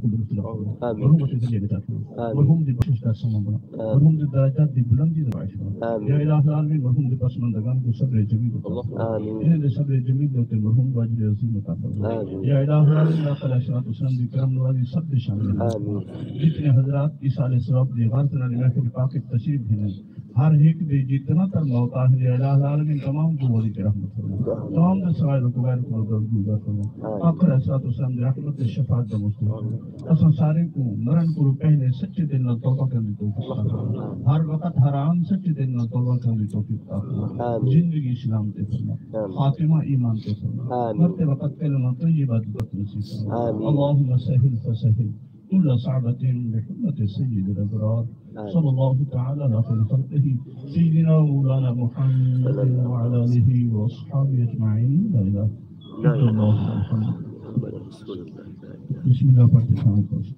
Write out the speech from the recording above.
मरहूम को तुझे देता हूँ मरहूम दी बख्शिश का समापन मरहूम दी दराजात दी बुलंदी दी बारिश या इलाही आलमीन मरहूम दी पसमंदगान को सब्र जमील को इन्हें दे सब्र जमील देते मरहूम वाजिब अजीम का या इलाही आलमीन आखिर अशरात उस्लाम दी करम नवाजी सब दे शामिल जितने हजरात इस साल सवाब दी गारतना ने महफिल पाक तशरीफ हैं हर एक दे जितना तर मौका है या इलाही आलमीन तमाम को वली की रहमत फरमा तमाम दे सवाल को गैर को गुजार फरमा आखिर अशरात उस्लाम दी रहमत शफाअत दा मुस्तहिक असन सारे को मरण को पहले सच्चे दिल न तौबा करने को हर वक्त हराम सच्चे दिल न तौबा करने को जिंदगी इस्लाम ते फरमा खातिमा ईमान ते फरमा मरते वक्त कलमा तय्यबा नसीब फरमा अल्लाहुम्मा सहिल फसहिल كل صعبة بحكمة سيد الأبرار صلى الله تعالى على خير خلقه سيدنا مولانا محمد وعلى آله وأصحابه أجمعين لا إله إلا الله محمد بسم الله الرحمن الرحيم